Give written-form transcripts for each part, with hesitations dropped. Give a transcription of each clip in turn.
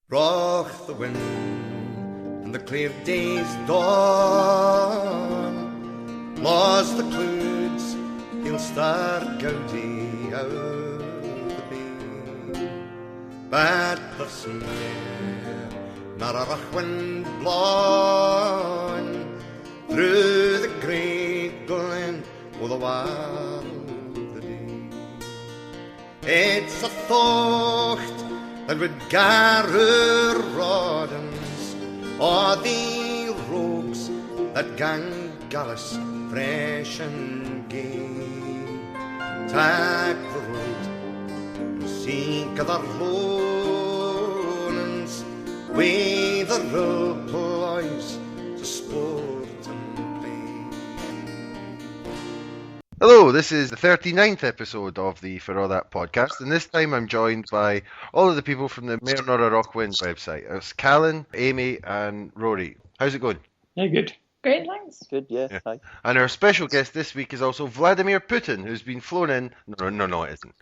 Roch the wind and the clear day's dawn, laws the clouds, he'll start gaudy out the bay. But there's ne'er not a roch wind blowing through the great glen o' the wild the day. It's a thought that would gather rodents or the rogues that gang gallus fresh and gay. Tak the road and seek other lowlands with the real ploys to sport and play. Hello, this is the 39th episode of the For All That podcast, and this time I'm joined by all of the people from the Mayor Nora Rockwind website. It's Callan, Amy, and Rory. How's it going? Yeah, good. Great, thanks. Good, yeah. Hi. And our special guest this week is also Vladimir Putin, who's been flown in. No, it isn't.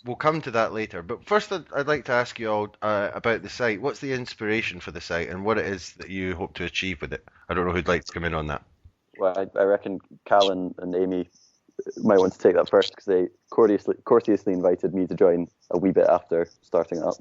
We'll come to that later. But first, I'd like to ask you all about the site. What's the inspiration for the site, and what it is that you hope to achieve with it? I don't know who'd like to come in on that. Well, I reckon Callan and Amy might want to take that first because they courteously invited me to join a wee bit after starting it up.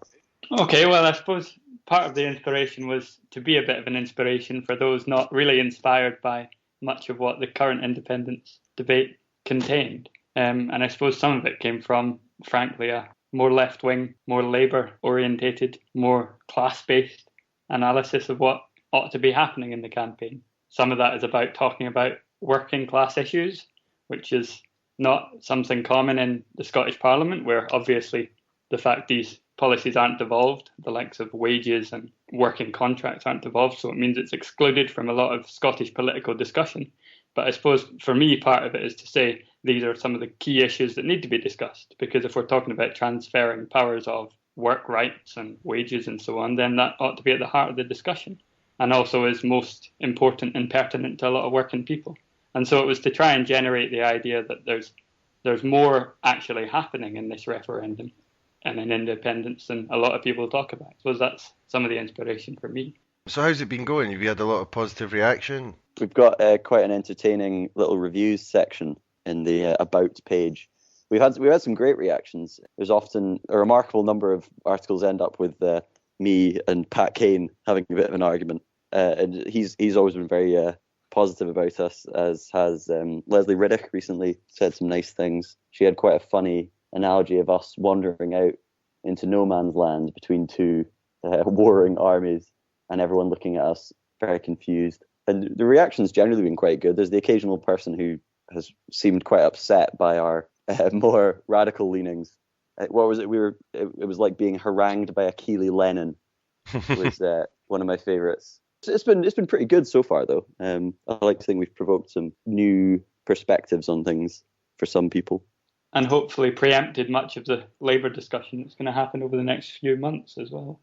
Okay, well, I suppose part of the inspiration was to be a bit of an inspiration for those not really inspired by much of what the current independence debate contained. And I suppose some of it came from, frankly, a more left-wing, more Labour-orientated, more class-based analysis of what ought to be happening in the campaign. Some of that is about talking about working class issues, which is not something common in the Scottish Parliament, where obviously the fact these policies aren't devolved, the likes of wages and working contracts aren't devolved, so it means it's excluded from a lot of Scottish political discussion. But I suppose for me, part of it is to say these are some of the key issues that need to be discussed, because if we're talking about transferring powers of work rights and wages and so on, then that ought to be at the heart of the discussion, and also is most important and pertinent to a lot of working people. And so it was to try and generate the idea that there's more actually happening in this referendum and in independence than a lot of people talk about. I suppose that's some of the inspiration for me. So how's it been going? Have you had a lot of positive reaction? We've got quite an entertaining little reviews section in the About page. We had some great reactions. There's often a remarkable number of articles end up with me and Pat Kane having a bit of an argument. And he's always been very positive about us, as has Lesley Riddoch recently said some nice things. She had quite a funny analogy of us wandering out into no man's land between two warring armies and everyone looking at us very confused. And the reaction's generally been quite good. There's the occasional person who has seemed quite upset by our more radical leanings. What was it? It was like being harangued by a keelie Lenin. Was one of my favourites. It's been pretty good so far, though. I like to think we've provoked some new perspectives on things for some people. And hopefully preempted much of the Labour discussion that's going to happen over the next few months as well.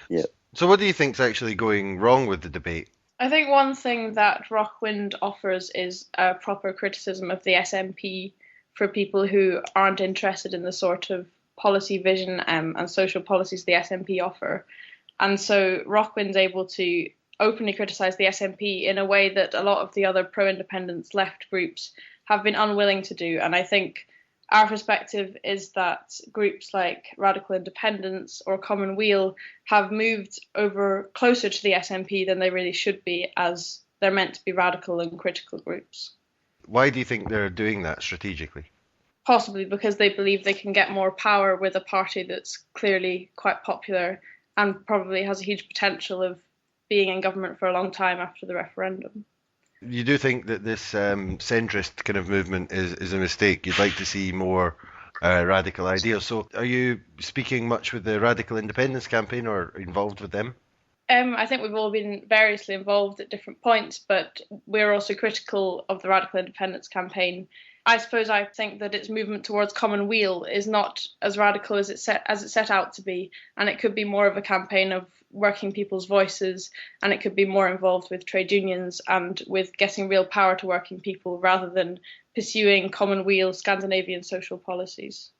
Yeah. So what do you think's actually going wrong with the debate? I think one thing that Rockwind offers is a proper criticism of the SNP for people who aren't interested in the sort of policy vision and social policies the SNP offer. And so Rockwind's able to openly criticise the SNP in a way that a lot of the other pro-independence left groups have been unwilling to do. And I think our perspective is that groups like Radical Independence or Commonweal have moved over closer to the SNP than they really should be, as they're meant to be radical and critical groups. Why do you think they're doing that strategically? Possibly because they believe they can get more power with a party that's clearly quite popular and probably has a huge potential of being in government for a long time after the referendum. You do think that this centrist kind of movement is a mistake? You'd like to see more radical ideas. So are you speaking much with the Radical Independence campaign or involved with them? I think we've all been variously involved at different points, but we're also critical of the Radical Independence campaign. I suppose I think that its movement towards Commonweal is not as radical as it set out to be, and it could be more of a campaign of working people's voices, and it could be more involved with trade unions and with getting real power to working people rather than pursuing Commonweal Scandinavian social policies.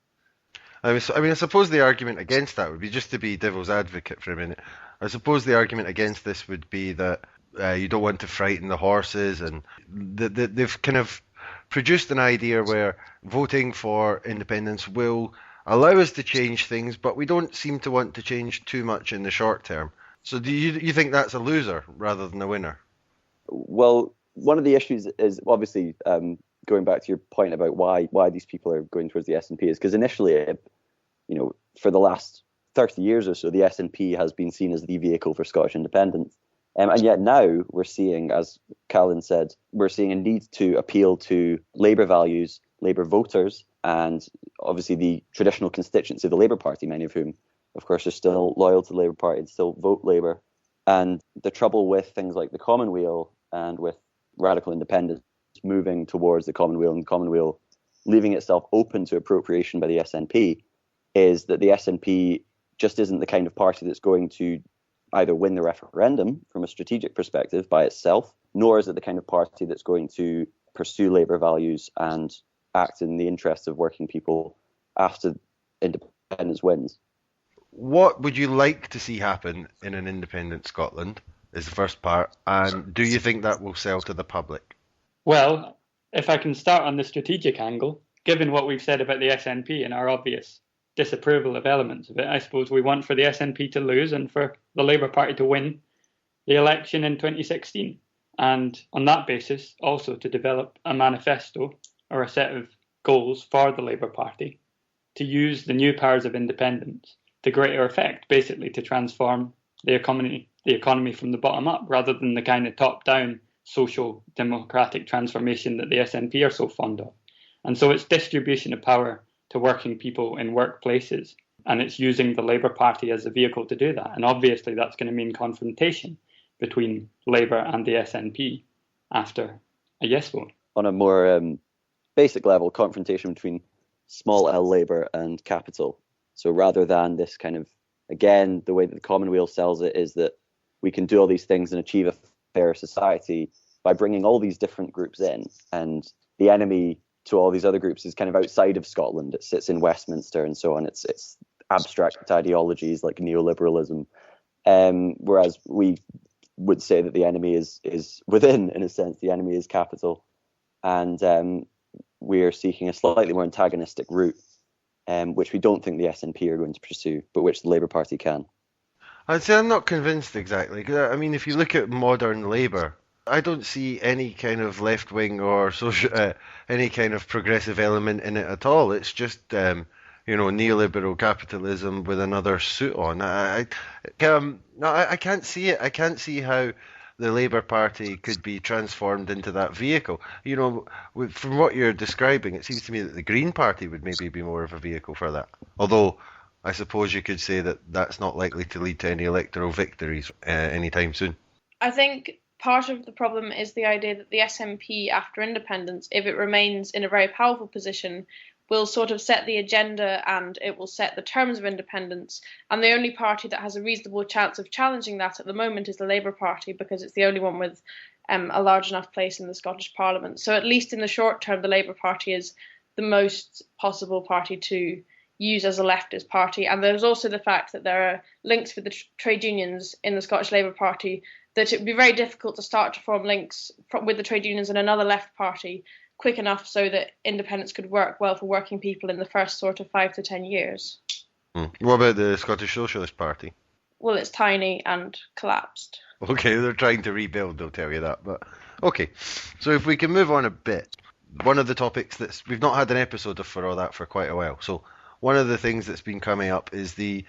I suppose the argument against that would be, just to be devil's advocate for a minute. I suppose the argument against this would be that you don't want to frighten the horses, and they've kind of produced an idea where voting for independence will allow us to change things, but we don't seem to want to change too much in the short term. So do you think that's a loser rather than a winner? Well, one of the issues is obviously going back to your point about why these people are going towards the SNP is because initially, for the last 30 years or so, the SNP has been seen as the vehicle for Scottish independence. And yet now we're seeing, as Callan said, we're seeing a need to appeal to Labour values, Labour voters, and obviously the traditional constituency of the Labour Party, many of whom, of course, are still loyal to the Labour Party and still vote Labour. And the trouble with things like the Commonweal and with radical independence moving towards the Commonweal and the Commonweal leaving itself open to appropriation by the SNP is that the SNP just isn't the kind of party that's going to either win the referendum from a strategic perspective by itself, nor is it the kind of party that's going to pursue Labour values and act in the interests of working people after independence wins. What would you like to see happen in an independent Scotland, is the first part, and do you think that will sell to the public? Well, if I can start on the strategic angle, given what we've said about the SNP and our obvious disapproval of elements of it, I suppose we want for the SNP to lose and for the Labour Party to win the election in 2016. And on that basis, also to develop a manifesto or a set of goals for the Labour Party to use the new powers of independence to greater effect, basically to transform the economy from the bottom up, rather than the kind of top-down social democratic transformation that the SNP are so fond of. And so it's distribution of power to working people in workplaces, and it's using the Labour Party as a vehicle to do that. And obviously that's going to mean confrontation between Labour and the SNP after a yes vote. On a more basic level, confrontation between small L Labour and capital. So rather than this kind of, again, the way that the Commonweal sells it is that we can do all these things and achieve a fair society by bringing all these different groups in, and the enemy to all these other groups is kind of outside of Scotland. It sits in Westminster and so on. It's abstract ideologies like neoliberalism, whereas we would say that the enemy is within, in a sense. The enemy is capital, and we're seeking a slightly more antagonistic route, which we don't think the SNP are going to pursue, but which the Labour Party can. I'd say I'm not convinced exactly. 'Cause, I mean, if you look at modern Labour, I don't see any kind of left-wing or social, any kind of progressive element in it at all. It's just, neoliberal capitalism with another suit on. I can't see it. I can't see how the Labour Party could be transformed into that vehicle. From what you're describing, it seems to me that the Green Party would maybe be more of a vehicle for that. Although, I suppose you could say that that's not likely to lead to any electoral victories anytime soon. I think part of the problem is the idea that the SNP, after independence, if it remains in a very powerful position, will sort of set the agenda and it will set the terms of independence. And the only party that has a reasonable chance of challenging that at the moment is the Labour Party, because it's the only one with a large enough place in the Scottish Parliament. So at least in the short term, the Labour Party is the most possible party to use as a leftist party. And there's also the fact that there are links with the trade unions in the Scottish Labour Party, that it would be very difficult to start to form links with the trade unions and another left party quick enough so that independence could work well for working people in the first sort of 5 to 10 years. What about the Scottish Socialist Party? Well, it's tiny and collapsed. Okay, they're trying to rebuild, they'll tell you that. But okay, so if we can move on a bit, one of the topics we've not had an episode for all that for quite a while. So one of the things that's been coming up is the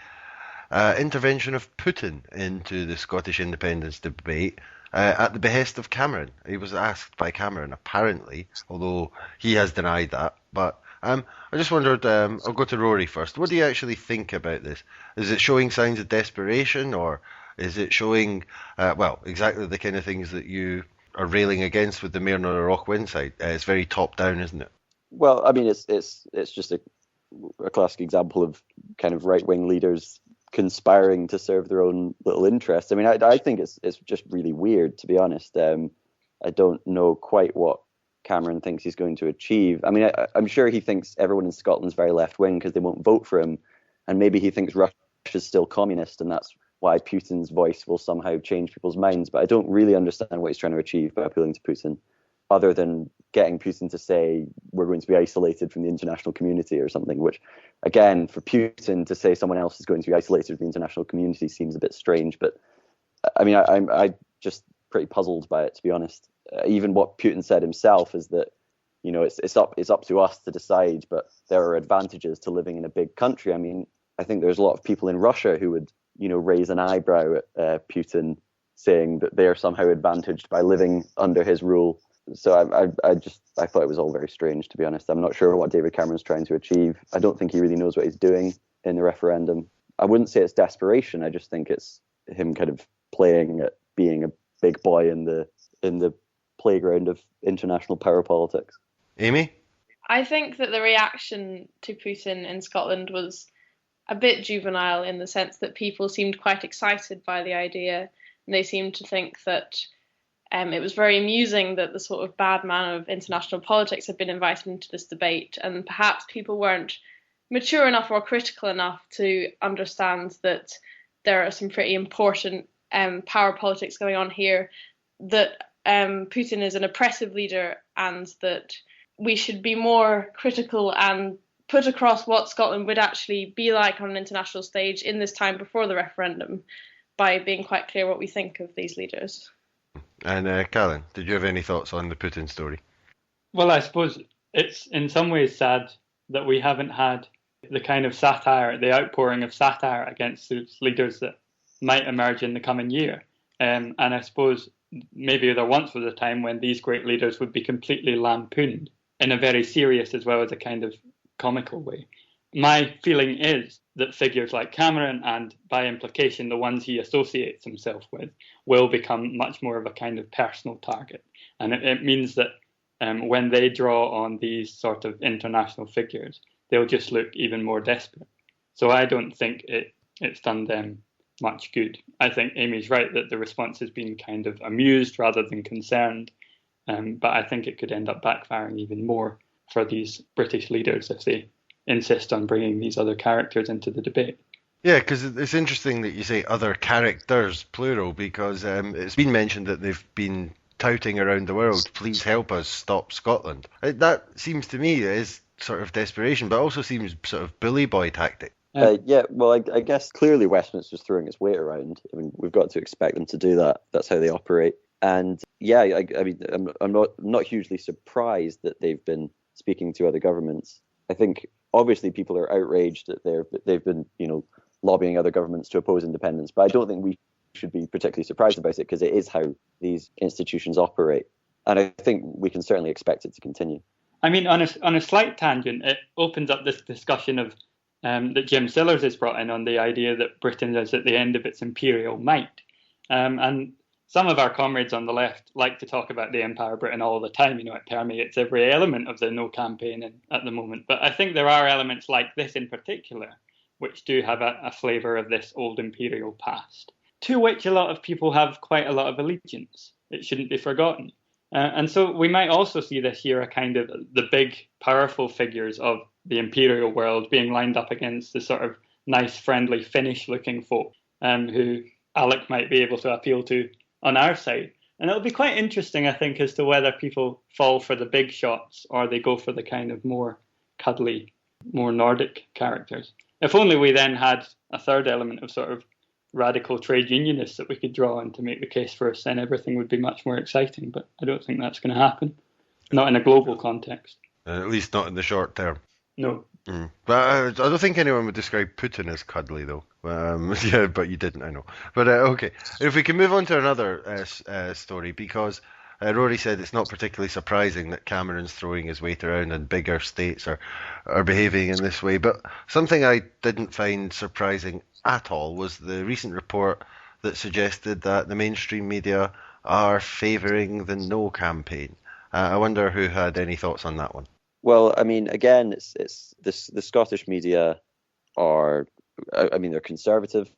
intervention of Putin into the Scottish independence debate at the behest of Cameron. He was asked by Cameron, apparently, although he has denied that. But I just wondered, I'll go to Rory first. What do you actually think about this? Is it showing signs of desperation, or is it showing, exactly the kind of things that you are railing against with the Mayor of Rockwind side? It's very top-down, isn't it? Well, I mean, it's just a classic example of kind of right-wing leaders conspiring to serve their own little interests. I mean, I think it's just really weird, to be honest. I don't know quite what Cameron thinks he's going to achieve. I mean, I'm sure he thinks everyone in Scotland's very left-wing because they won't vote for him, and maybe he thinks Russia's still communist, and that's why Putin's voice will somehow change people's minds. But I don't really understand what he's trying to achieve by appealing to Putin, other than getting Putin to say we're going to be isolated from the international community or something, which, again, for Putin to say someone else is going to be isolated from the international community seems a bit strange. But I mean, I'm just pretty puzzled by it, to be honest. Even what Putin said himself is that, you know, it's up to us to decide, but there are advantages to living in a big country. I mean, I think there's a lot of people in Russia who would, you know, raise an eyebrow at Putin, saying that they are somehow advantaged by living under his rule. So I thought it was all very strange, to be honest. I'm not sure what David Cameron's trying to achieve. I don't think he really knows what he's doing in the referendum. I wouldn't say it's desperation. I just think it's him kind of playing at being a big boy in the playground of international power politics. Amy? I think that the reaction to Putin in Scotland was a bit juvenile, in the sense that people seemed quite excited by the idea, and they seemed to think that it was very amusing that the sort of bad man of international politics had been invited into this debate, and perhaps people weren't mature enough or critical enough to understand that there are some pretty important power politics going on here, that Putin is an oppressive leader, and that we should be more critical and put across what Scotland would actually be like on an international stage in this time before the referendum, by being quite clear what we think of these leaders. And Callan, did you have any thoughts on the Putin story? Well, I suppose it's in some ways sad that we haven't had the kind of satire, the outpouring of satire against those leaders that might emerge in the coming year. And I suppose maybe there once was a time when these great leaders would be completely lampooned in a very serious as well as a kind of comical way. My feeling is that figures like Cameron, and by implication the ones he associates himself with, will become much more of a kind of personal target. And it means that when they draw on these sort of international figures, they'll just look even more desperate. So I don't think it's done them much good. I think Amy's right that the response has been kind of amused rather than concerned, but I think it could end up backfiring even more for these British leaders if they insist on bringing these other characters into the debate. Yeah, because it's interesting that you say other characters, plural, because it's been mentioned that they've been touting around the world, please help us stop Scotland. That seems to me is sort of desperation, but also seems sort of bully boy tactic. Yeah, well, I guess clearly Westminster's throwing its weight around. I mean, we've got to expect them to do that. That's how they operate. And yeah, I mean, I'm not hugely surprised that they've been speaking to other governments. I think obviously people are outraged that they've been, you know, lobbying other governments to oppose independence, but I don't think we should be particularly surprised about it, because it is how these institutions operate, and I think we can certainly expect it to continue. I mean, on a slight tangent, it opens up this discussion of that Jim Sillars has brought in on the idea that Britain is at the end of its imperial might, and some of our comrades on the left like to talk about the Empire of Britain all the time. You know, it permeates every element of the No campaign at the moment. But I think there are elements like this in particular which do have a flavour of this old imperial past, to which a lot of people have quite a lot of allegiance. It shouldn't be forgotten. And so we might also see this year a kind of the big, powerful figures of the imperial world being lined up against the sort of nice, friendly, Finnish-looking folk who Alec might be able to appeal to on our side. And it'll be quite interesting, I think, as to whether people fall for the big shots or they go for the kind of more cuddly, more Nordic characters. If only we then had a third element of sort of radical trade unionists that we could draw on to make the case for us, then everything would be much more exciting. But I don't think that's going to happen. Not in a global context. At least not in the short term. No. But I don't think anyone would describe Putin as cuddly, though. Yeah, but you didn't, I know. But okay, if we can move on to another story, because Rory said it's not particularly surprising that Cameron's throwing his weight around and bigger states are behaving in this way. But something I didn't find surprising at all was the recent report that suggested that the mainstream media are favouring the No campaign. I wonder who had any thoughts on that one. Well, I mean, again, it's the Scottish media are, I mean, they're conservative.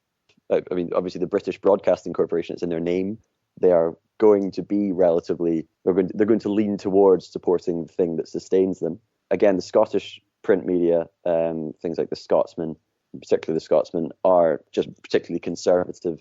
I mean, obviously the British Broadcasting Corporation, it's in their name. they are going to be they're going to lean towards supporting the thing that sustains them. Again, the Scottish print media, things like the Scotsman, particularly the Scotsman, are just particularly conservative